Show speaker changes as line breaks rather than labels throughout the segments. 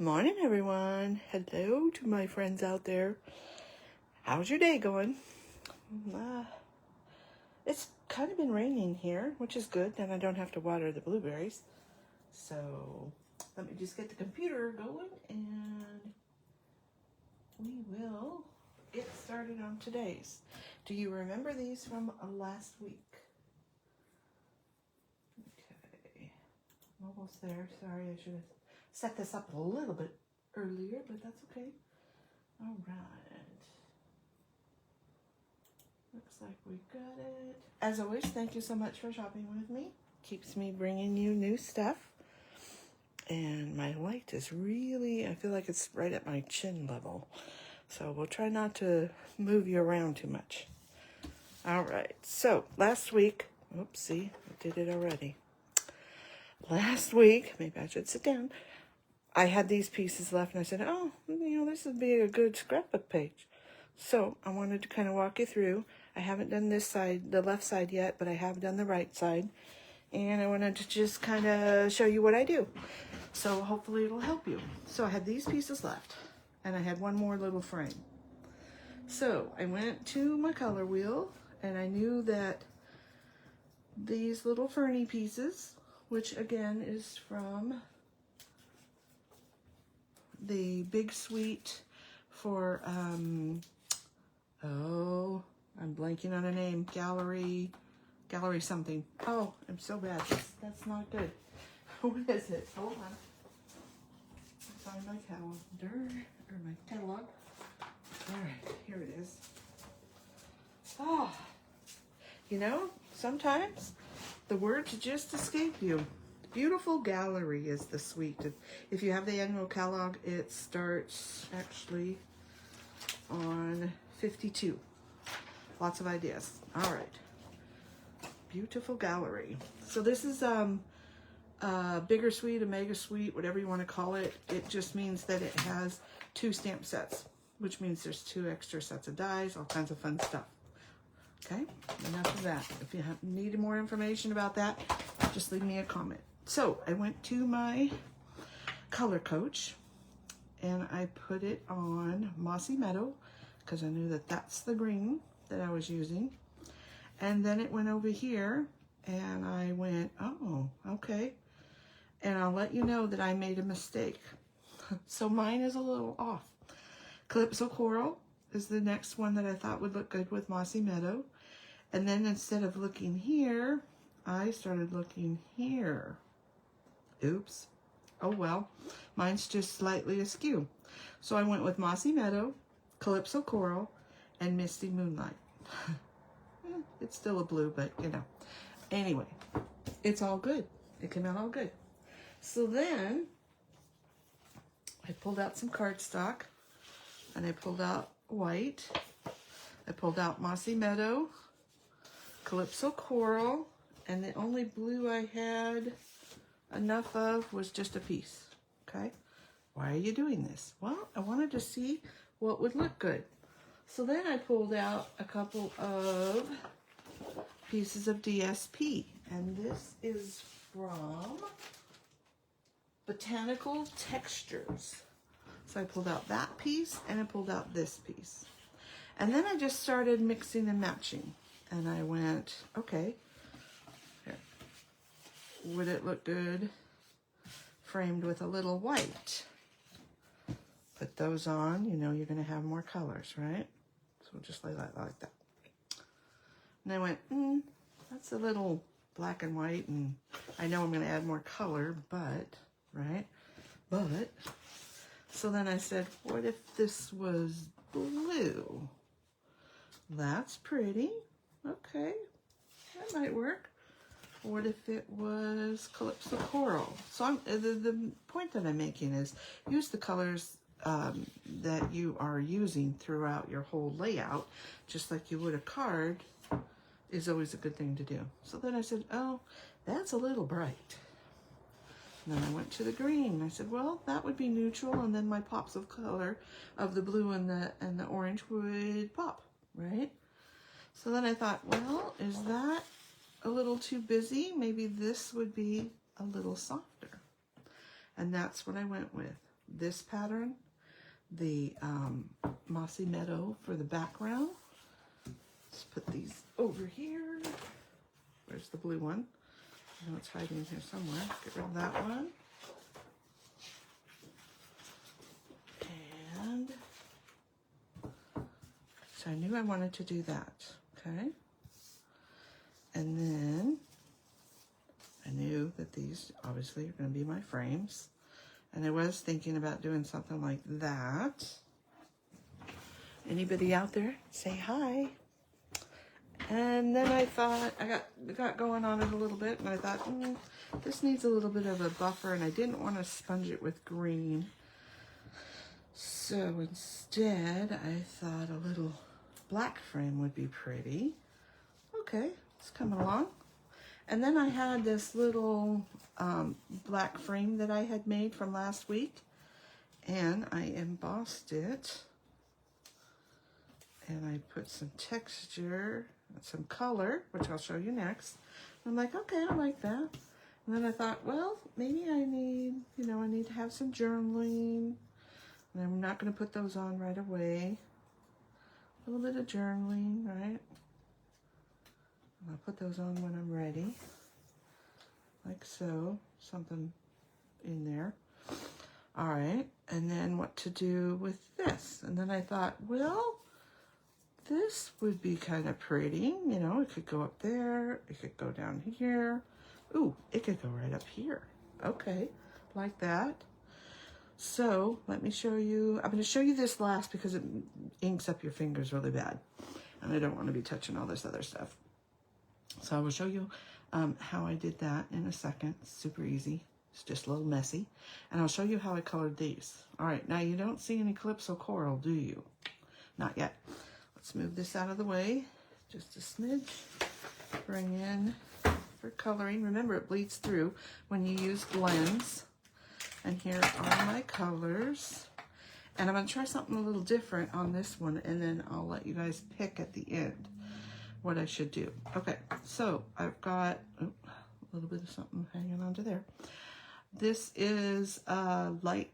Morning, everyone. Hello to my friends out there. How's your day going? It's kind of been raining here, which is good. Then I don't have to water the blueberries. So let me just get the computer going and we will get started on today's. Do you remember these from last week? Okay, I'm almost there. Sorry, I should have set this up a little bit earlier, but that's okay. All right. Looks like we got it. As always, thank you so much for shopping with me. Keeps me bringing you new stuff. And my light is really, I feel like it's right at my chin level. So we'll try not to move you around too much. All right. So last week, oopsie, I did it already. Last week, maybe I should sit down. I had these pieces left and I said, oh, this would be a good scrapbook page. So I wanted to kind of walk you through. I haven't done this side, the left side yet, but I have done the right side. And I wanted to just kind of show you what I do. So hopefully it'll help you. So I had these pieces left and I had one more little frame. So I went to my color wheel and I knew that these little ferny pieces, which again is from the Big Suite for, I'm blanking on a name, gallery something. Oh, I'm so bad. That's not good. What is it? Hold on. Find my calendar, or my catalog. All right, here it is. Oh, sometimes the words just escape you. Beautiful Gallery is the suite. If you have the annual catalog, it starts actually on 52. Lots of ideas. All right. Beautiful Gallery. So this is a bigger suite, a mega suite, whatever you want to call it. It just means that it has 2 stamp sets, which means there's 2 extra sets of dies, all kinds of fun stuff. Okay, enough of that. If you need more information about that, just leave me a comment. So I went to my color coach and I put it on Mossy Meadow because I knew that that's the green that I was using. And then it went over here and I went, oh, okay. And I'll let you know that I made a mistake. So mine is a little off. Calypso Coral is the next one that I thought would look good with Mossy Meadow. And then instead of looking here, I started looking here. Oops. Oh well, mine's just slightly askew. So I went with Mossy Meadow, Calypso Coral, and Misty Moonlight. It's still a blue, but Anyway, it's all good. It came out all good. So then I pulled out some cardstock and I pulled out white. I pulled out Mossy Meadow, Calypso Coral, and the only blue I had enough of was just a piece. Okay, why are you doing this? Well, I wanted to see what would look good. So then I pulled out a couple of pieces of DSP, and this is from Botanical Textures. So I pulled out that piece and I pulled out this piece. And then I just started mixing and matching. And I went, okay, here. Would it look good framed with a little white? Put those on, you're going to have more colors, right? So we'll just lay that like that. And I went, that's a little black and white, and I know I'm going to add more color, but, right? But, so then I said, what if this was blue? That's pretty. Okay, that might work. What if it was Calypso Coral? So the point that I'm making is use the colors that you are using throughout your whole layout, just like you would a card, is always a good thing to do. So then I said, oh, that's a little bright. And then I went to the green. I said, well, that would be neutral, and then my pops of color of the blue and the orange would pop, right? So then I thought, well, is that a little too busy? Maybe this would be a little softer. And that's what I went with. this pattern, the Mossy Meadow for the background. Let's put these over here. Where's the blue one? I know it's hiding here somewhere. Get rid of that one. And so I knew I wanted to do that, okay? And then I knew that these obviously are going to be my frames. And I was thinking about doing something like that. Anybody out there? Say hi. And then I thought, I got going on it a little bit, and I thought, this needs a little bit of a buffer, and I didn't want to sponge it with green. So instead, I thought a little black frame would be pretty. Okay, it's coming along. And then I had this little black frame that I had made from last week, and I embossed it, and I put some texture and some color, which I'll show you next. I'm like, okay, I like that. And then I thought, well, maybe I need, I need to have some journaling. And I'm not going to put those on right away. A little bit of journaling, right? And I'll put those on when I'm ready. Like so, something in there. All right, and then what to do with this. And then I thought, well, this would be kind of pretty. It could go up there. It could go down here. Ooh, it could go right up here. Okay, like that. So let me show you. I'm going to show you this last because it inks up your fingers really bad. And I don't want to be touching all this other stuff. So I will show you how I did that in a second. It's super easy. It's just a little messy. And I'll show you how I colored these. All right, now you don't see any Calypso Coral, do you? Not yet. Let's move this out of the way. Just a smidge. Bring in for coloring. Remember, it bleeds through when you use blends. And here are my colors. And I'm going to try something a little different on this one, and then I'll let you guys pick at the end what I should do. Okay, so I've got a little bit of something hanging onto there. This is light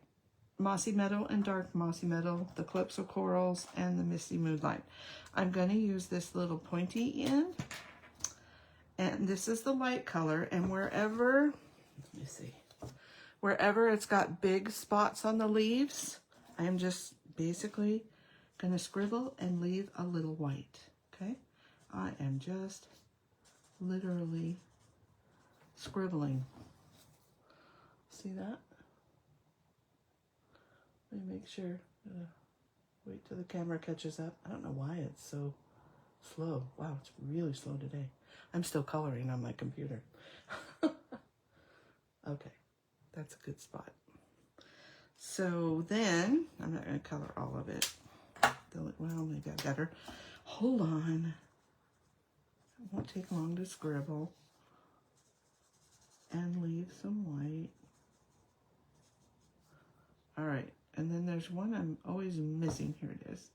Mossy Meadow and dark Mossy Meadow, the Calypso Corals, and the Misty Moonlight. I'm going to use this little pointy end, and this is the light color, and wherever, let me see, wherever it's got big spots on the leaves, I'm just basically going to scribble and leave a little white, okay? I am just literally scribbling. See that? Let me make sure. Wait till the camera catches up. I don't know why it's so slow. Wow, it's really slow today. I'm still coloring on my computer. Okay, that's a good spot. So then, I'm not going to color all of it. Well, maybe I better. Hold on. It won't take long to scribble. And leave some white. All right, and then there's one I'm always missing. Here it is.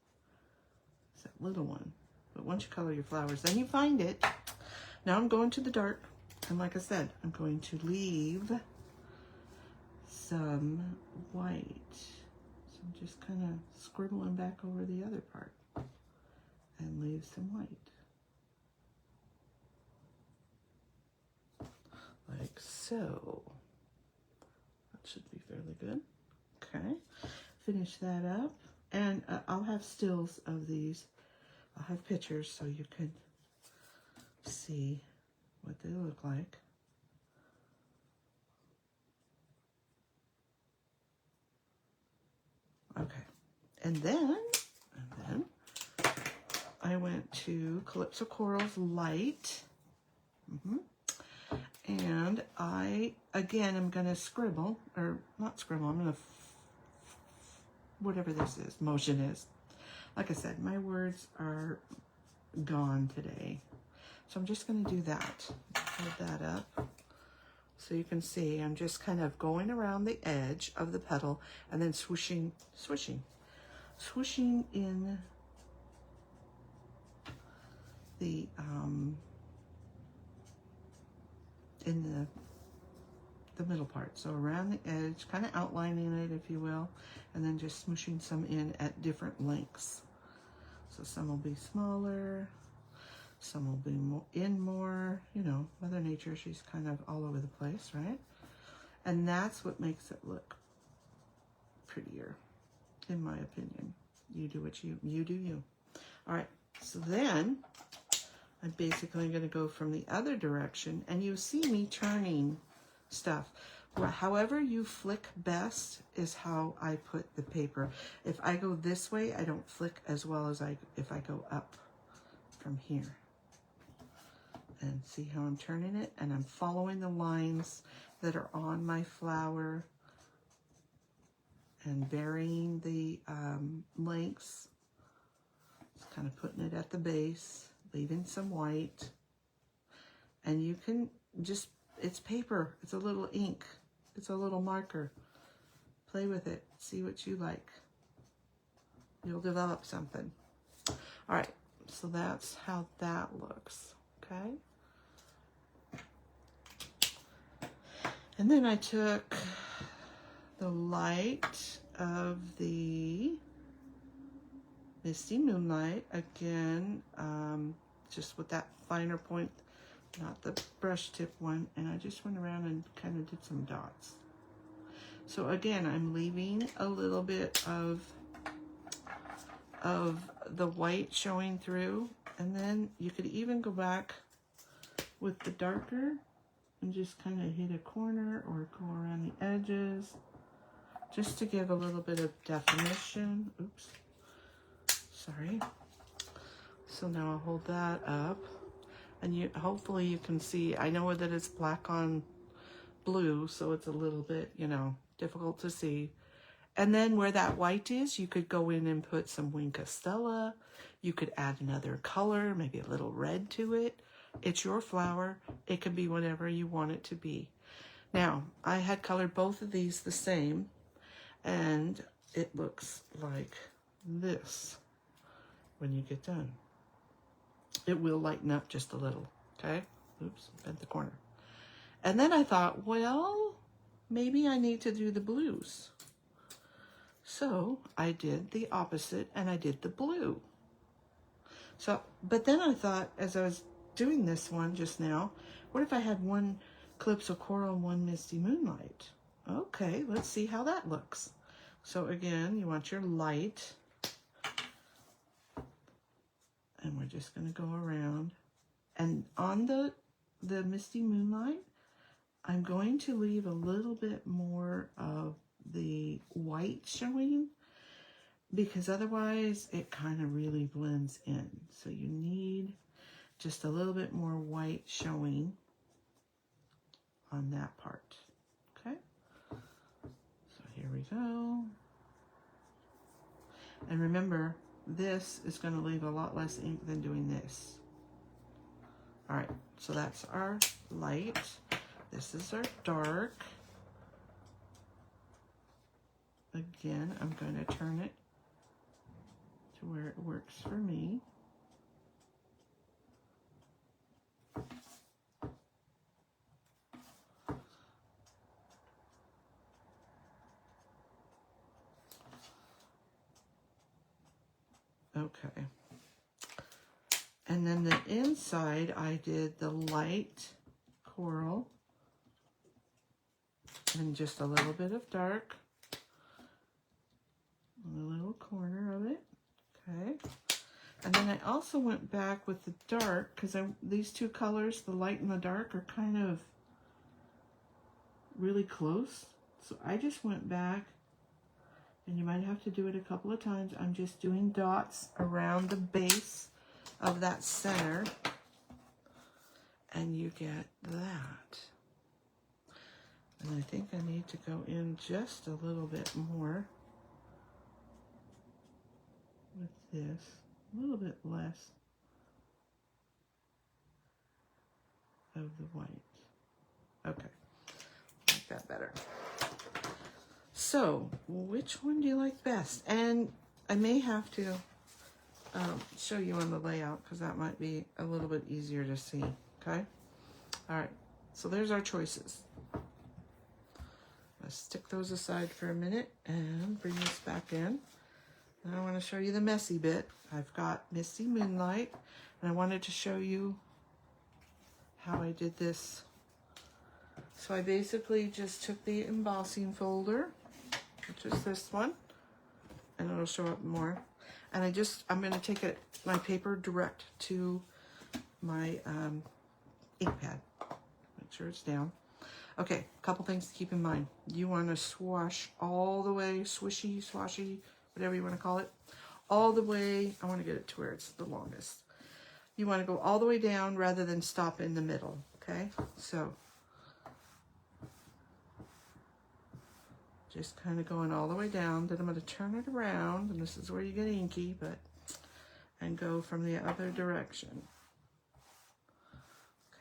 It's that little one. But once you color your flowers, then you find it. Now I'm going to the dark. And like I said, I'm going to leave some white. So I'm just kind of scribbling back over the other part. And leave some white. Like so. That should be fairly good. Okay, finish that up, and I'll have stills of these. I'll have pictures so you can see what they look like. Okay, and then I went to Calypso Corals Light. And I, again, am going to scribble, or not scribble, I'm going to, whatever this is, motion is. Like I said, my words are gone today. So I'm just going to do that. Hold that up. So you can see I'm just kind of going around the edge of the petal and then swooshing in the the middle part. So around the edge, kind of outlining it, if you will, and then just smooshing some in at different lengths. So some will be smaller, some will be more, you know, Mother Nature, she's kind of all over the place, right? And that's what makes it look prettier, in my opinion. You do what you do you. All right, so then I'm basically going to go from the other direction, and you see me turning stuff. However you flick best is how I put the paper. If I go this way, I don't flick as well as if I go up from here. And see how I'm turning it? And I'm following the lines that are on my flower and varying the lengths. Just kind of putting it at the base, leaving some white. And you can just, it's paper, it's a little ink, it's a little marker. Play with it, see what you like. You'll develop something. All right, so that's how that looks, okay? And then I took the light of the Misty Moonlight, again, just with that finer point, not the brush tip one, and I just went around and kind of did some dots. So again, I'm leaving a little bit of the white showing through, and then you could even go back with the darker and just kind of hit a corner or go around the edges just to give a little bit of definition. Oops, sorry. So now I'll hold that up, and hopefully you can see, I know that it's black on blue, so it's a little bit, you know, difficult to see. And then where that white is, you could go in and put some Wink Stella. You could add another color, maybe a little red to it. It's your flower. It can be whatever you want it to be. Now, I had colored both of these the same, and it looks like this when you get done. It will lighten up just a little, okay? Oops, bent the corner. And then I thought, well, maybe I need to do the blues. So I did the opposite, and I did the blue. So, but then I thought, as I was doing this one just now, what if I had one Calypso Coral and one Misty Moonlight? Okay, let's see how that looks. So again, you want your light, and we're just going to go around. And on the Misty Moonlight, I'm going to leave a little bit more of the white showing, because otherwise it kind of really blends in. So you need just a little bit more white showing on that part, okay? So here we go. And remember, this is going to leave a lot less ink than doing this. All right, so that's our light. This is our dark. Again, I'm going to turn it to where it works for me. Okay. And then the inside, I did the light coral and just a little bit of dark on the little corner of it. Okay. And then I also went back with the dark, because these two colors, the light and the dark, are kind of really close. So I just went back, and you might have to do it a couple of times. I'm just doing dots around the base of that center, and you get that. And I think I need to go in just a little bit more with this, a little bit less of the white. Okay, like that better. So, which one do you like best? And I may have to show you on the layout, because that might be a little bit easier to see, okay? All right, so there's our choices. stick those aside for a minute and bring this back in. And I want to show you the messy bit. I've got Misty Moonlight, and I wanted to show you how I did this. So I basically just took the embossing folder, which is this one, and it'll show up more. And I'm going to take my paper direct to my ink pad. Make sure it's down. Okay, a couple things to keep in mind. You want to swash all the way, swishy, swashy, whatever you want to call it, all the way. I want to get it to where it's the longest. You want to go all the way down rather than stop in the middle, okay? So just kind of going all the way down. Then I'm going to turn it around, and this is where you get inky, and go from the other direction.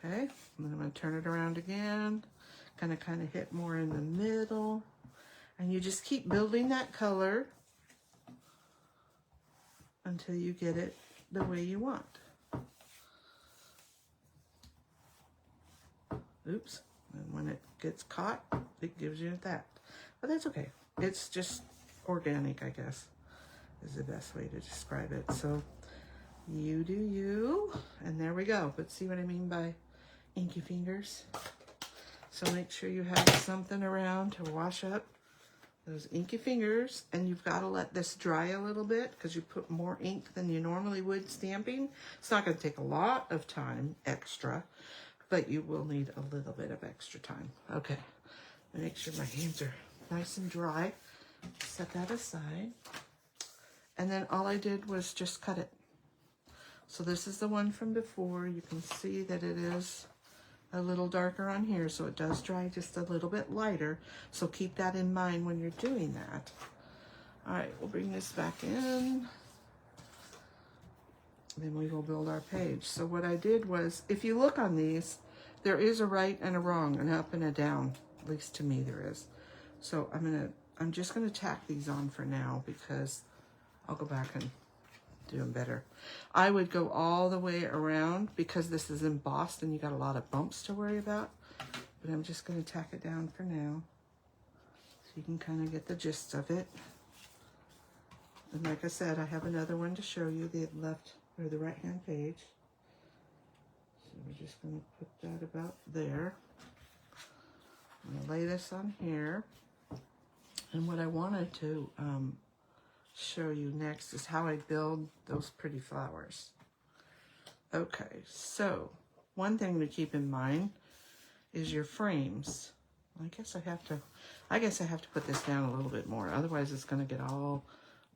Okay, and then I'm going to turn it around again, kind of hit more in the middle, and you just keep building that color until you get it the way you want. Oops, and when it gets caught, it gives you that. But that's okay. It's just organic, I guess, is the best way to describe it. So you do you, and there we go. But see what I mean by inky fingers? So make sure you have something around to wash up those inky fingers, and you've got to let this dry a little bit because you put more ink than you normally would stamping. It's not going to take a lot of time extra, but you will need a little bit of extra time. Okay, make sure my hands are nice and dry. Set that aside. And then all I did was just cut it. So this is the one from before. You can see that it is a little darker on here, so it does dry just a little bit lighter. So keep that in mind when you're doing that. All right, we'll bring this back in. Then we will build our page. So what I did was, if you look on these, there is a right and a wrong, an up and a down. At least to me there is. So I'm just gonna tack these on for now because I'll go back and do them better. I would go all the way around because this is embossed and you got a lot of bumps to worry about. But I'm just gonna tack it down for now so you can kind of get the gist of it. And like I said, I have another one to show you, the left or the right hand page. So we're just gonna put that about there. I'm gonna lay this on here. And what I wanted to show you next is how I build those pretty flowers. Okay, so one thing to keep in mind is your frames. I guess I have to put this down a little bit more, otherwise it's going to get all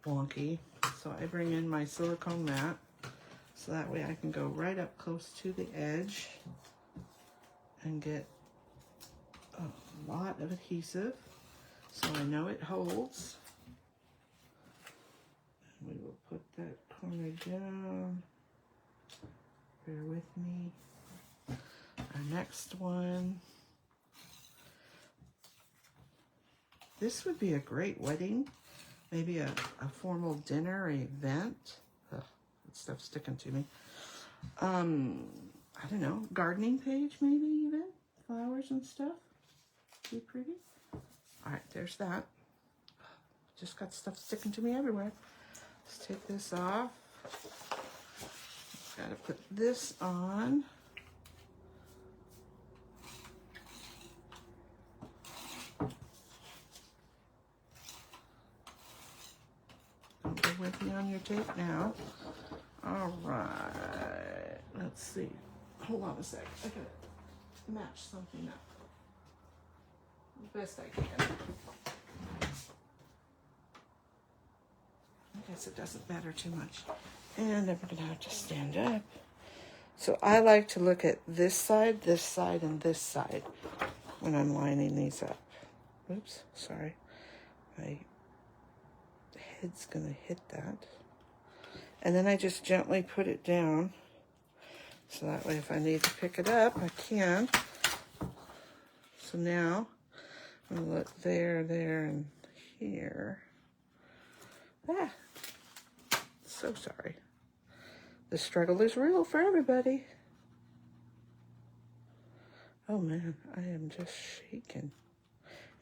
wonky. So I bring in my silicone mat so that way I can go right up close to the edge and get a lot of adhesive so I know it holds. We will put that corner down. Bear with me. Our next one. This would be a great wedding. Maybe a formal dinner or event. Ugh, that stuff's sticking to me. I don't know, gardening page maybe even. Flowers and stuff. Be pretty. All right, there's that. Just got stuff sticking to me everywhere. Let's take this off. Got to put this on. Don't go with me on your tape now. All right. Let's see. Hold on a sec. I gotta match something up the best I can. I guess it doesn't matter too much. And I'm gonna have to stand up. So I like to look at this side, and this side when I'm lining these up. Oops, sorry. My head's gonna hit that. And then I just gently put it down. So that way if I need to pick it up, I can. So now I'm gonna look there, and here. Ah, so sorry. The struggle is real for everybody. Oh man, I am just shaking.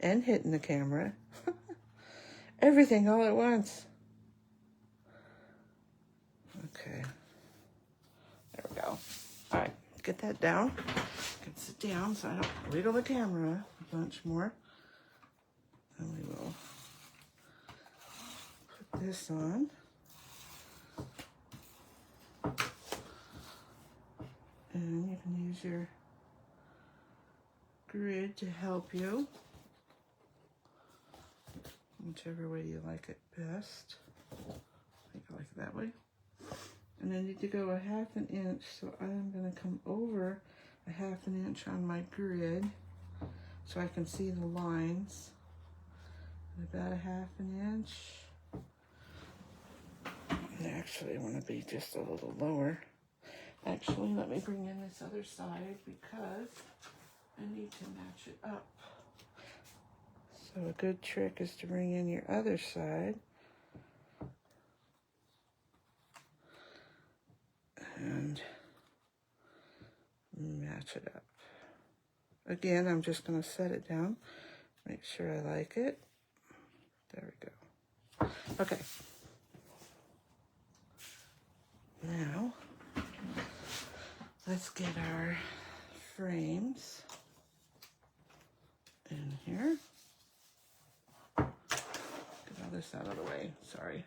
and hitting the camera. Everything all at once. Okay. There we go. All right, get that down. I can sit down so I don't wiggle the camera a bunch more. And we will put this on. And you can use your grid to help you, whichever way you like it best. I think I like it that way. And I need to go a 1/2 inch, so I'm going to come over a 1/2 inch on my grid so I can see the lines. And about a 1/2 inch. And actually, I want to be just a little lower. Actually, let me bring in this other side because I need to match it up. So a good trick is to bring in your other side and match it up. Again, I'm just going to set it down, make sure I like it. There we go. Okay. Now, let's get our frames in here. Get all this out of the way, sorry.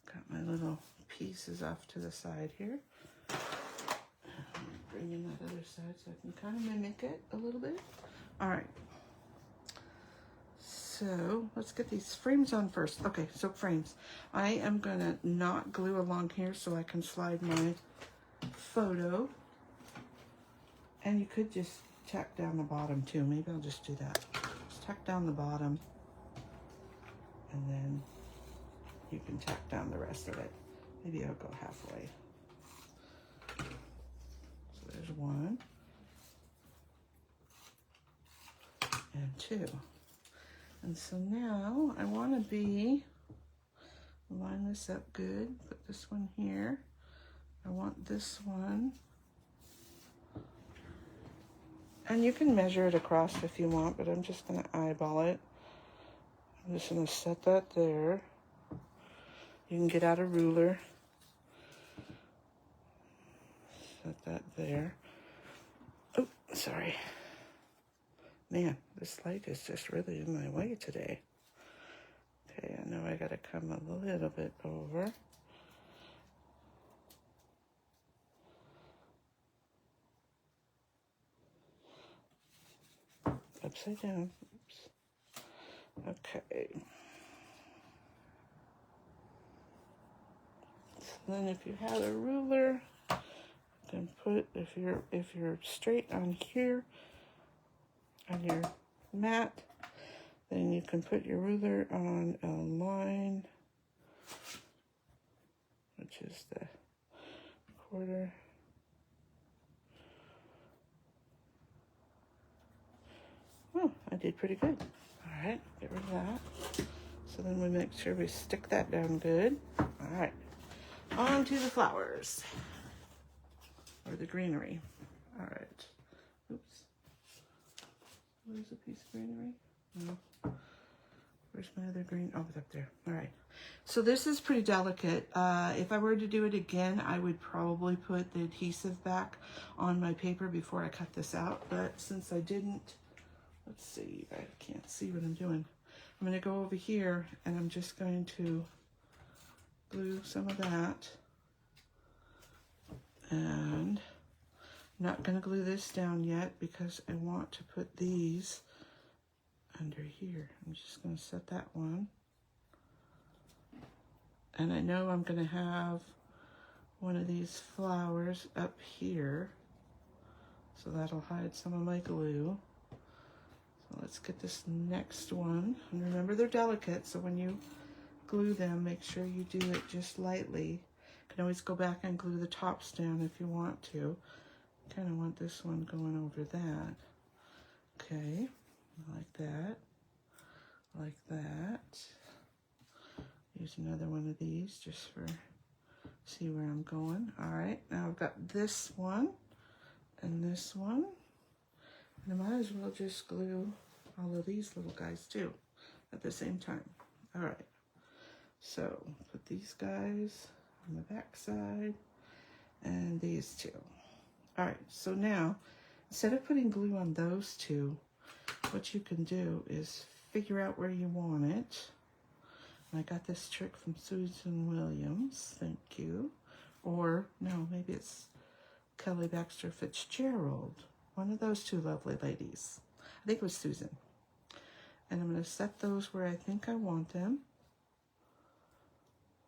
Got my little pieces off to the side here. Bring in that other side so I can kind of mimic it a little bit. All right. So let's get these frames on first. Okay, so frames. I am gonna not glue along here so I can slide my photo. And you could just tack down the bottom too. Maybe I'll just do that. Just tack down the bottom and then you can tack down the rest of it. Maybe I'll go halfway. So there's 1 and 2. And so now I want to line this up good. Put this one here. I want this one. And you can measure it across if you want, but I'm just going to eyeball it. I'm just going to set that there. You can get out a ruler. Set that there. Oh, sorry. Man, this light is just really in my way today. Okay, I know I gotta come a little bit over. Upside down. Oops. Okay. So then if you have a ruler, you can put, if you're straight on here, on your mat, then you can put your ruler on a line, which is the 1/4. Oh, I did pretty good. All right, get rid of that. So then we make sure we stick that down good. All right, on to the flowers, or the greenery. All right. Oops. Where's a piece of greenery? No. Where's my other green? Oh, it's up there. All right. So this is pretty delicate. If I were to do it again, I would probably put the adhesive back on my paper before I cut this out. But since I didn't, let's see, I can't see what I'm doing. I'm going to go over here and I'm just going to glue some of that. And I'm not going to glue this down yet because I want to put these under here. I'm just going to set that one. And I know I'm going to have one of these flowers up here. So that'll hide some of my glue. So let's get this next one. And remember, they're delicate, so when you glue them, make sure you do it just lightly. You can always go back and glue the tops down if you want to. Kind of want this one going over that. Okay, like that, like that. Use another one of these just for, see where I'm going. All right, now I've got this one and this one. as well just glue all of these little guys too at the same time. All right, so put these guys on the back side and these two. All right, so now instead of putting glue on those two, what you can do is figure out where you want it. And I got this trick from Susan Williams, thank you. Or no, maybe it's Kelly Baxter Fitzgerald. One of those two lovely ladies. I think it was Susan. And I'm going to set those where I think I want them,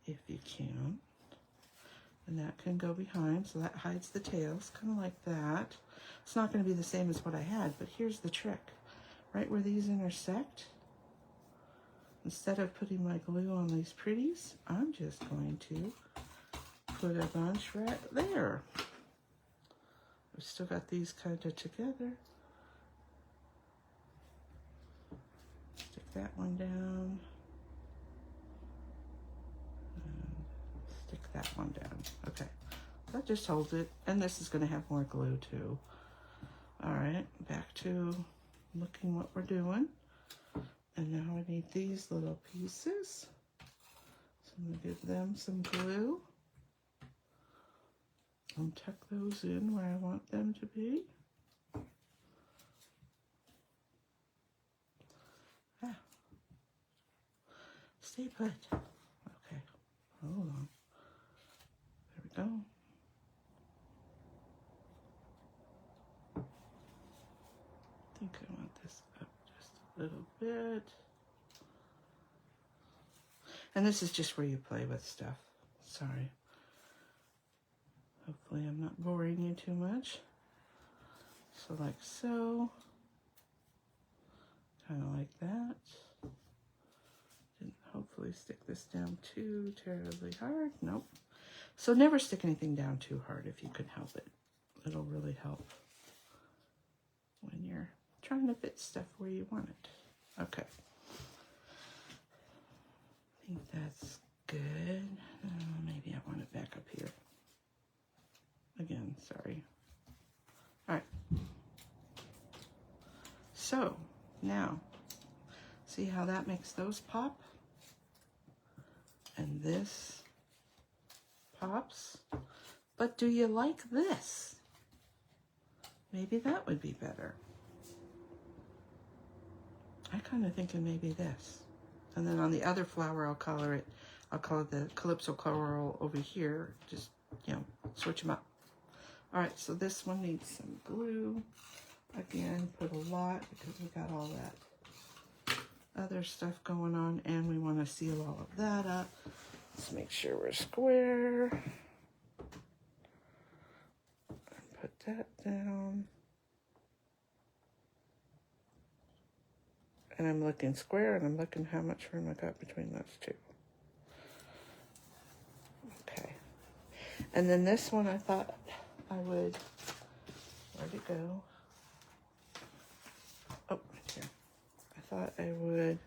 if you can. And that can go behind, so that hides the tails, kind of like that. It's not going to be the same as what I had, but here's the trick. Right where these intersect, instead of putting my glue on these pretties, I'm just going to put a bunch right there. We've still got these kind of together. Stick that one down. And stick that one down. Okay, that just holds it. And this is going to have more glue too. All right, back to looking what we're doing. And now I need these little pieces. So I'm going to give them some glue. And tuck those in where I want them to be. Ah. Stay put. Okay, hold on. There we go. I think I want this up just a little bit. And this is just where you play with stuff. Sorry. Hopefully I'm not boring you too much. So like so. Kind of like that. Didn't hopefully stick this down too terribly hard. Nope. So never stick anything down too hard if you can help it. It'll really help when you're trying to fit stuff where you want it. Okay. I think that's good. Maybe I want it back up here. Again, sorry. All right. So now, see how that makes those pop? And this pops. But do you like this? Maybe that would be better. I kind of thinking maybe this. And then on the other flower, I'll color it the Calypso Coral over here. Just, you know, switch them up. All right, so this one needs some glue. Again, put a lot because we got all that other stuff going on, and we want to seal all of that up. Let's make sure we're square. And put that down. And I'm looking square, and I'm looking how much room I got between those two. Okay. And then this one I thought I would, where'd it go? Oh, right here. I thought I would,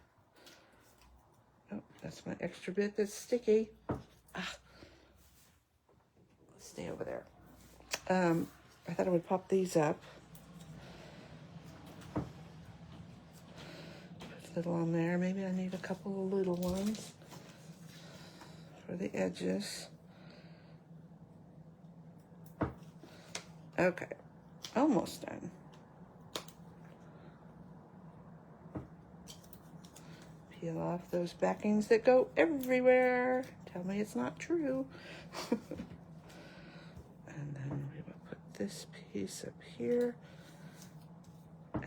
oh, that's my extra bit that's sticky. Ah. Let's stay over there. I thought I would pop these up. Put a little on there. Maybe I need a couple of little ones for the edges. Okay, almost done. Peel off those backings that go everywhere. Tell me it's not true. And then we will put this piece up here.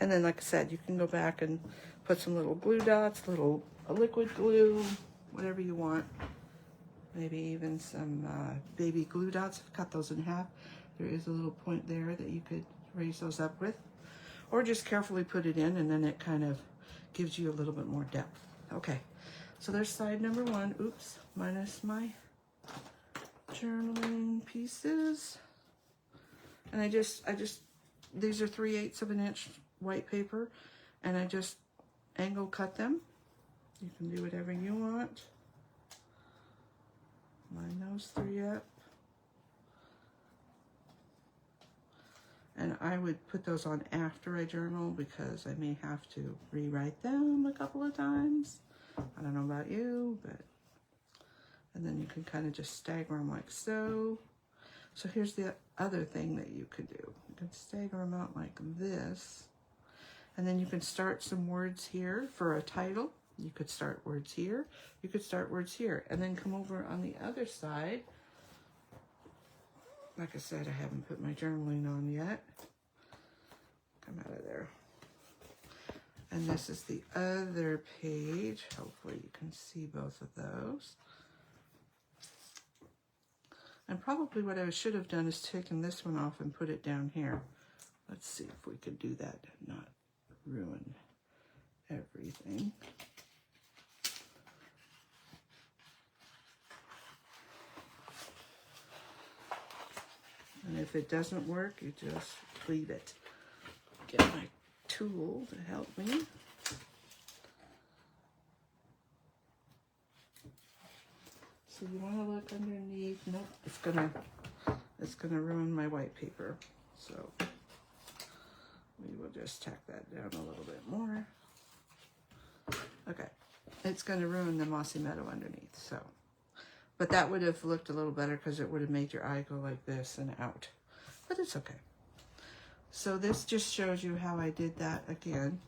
And then, like I said, you can go back and put some little glue dots, a liquid glue, whatever you want. Maybe even some baby glue dots. Cut those in half. There is a little point there that you could raise those up with. Or just carefully put it in, and then it kind of gives you a little bit more depth. Okay, so there's side number one. Oops, minus my journaling pieces. And I just, these are 3/8 of an inch white paper, and I just angle cut them. You can do whatever you want. Line those three up. And I would put those on after I journal because I may have to rewrite them a couple of times. I don't know about you, but, and then you can kind of just stagger them like so. So here's the other thing that you could do. You can stagger them out like this. And then you can start some words here for a title. You could start words here. You could start words here. And then come over on the other side. Like I said, I haven't put my journaling on yet. Come out of there. And this is the other page. Hopefully you can see both of those. And probably what I should have done is taken this one off and put it down here. Let's see if we could do that and not ruin everything. And if it doesn't work, you just leave it. Get my tool to help me. So you want to look underneath. Nope, it's gonna ruin my white paper. So we will just tack that down a little bit more. Okay, it's gonna ruin the mossy meadow underneath. So, but that would have looked a little better because it would have made your eye go like this and out. But it's okay. So this just shows you how I did that again.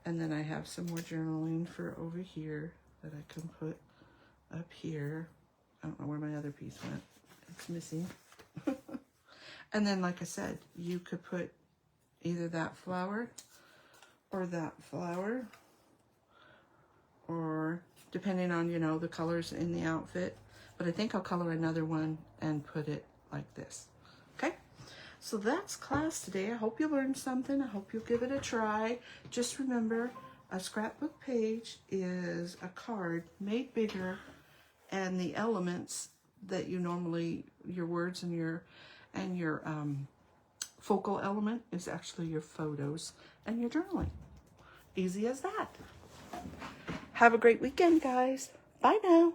And then I have some more journaling for over here that I can put up here. I don't know where my other piece went. It's missing. And then, like I said, you could put either that flower or that flower, or depending on, you know, the colors in the outfit. But I think I'll color another one and put it like this. Okay? So that's class today. I hope you learned something. I hope you'll give it a try. Just remember, a scrapbook page is a card made bigger, and the elements that you normally, your words and your focal element is actually your photos and your journaling. Easy as that. Have a great weekend, guys. Bye now.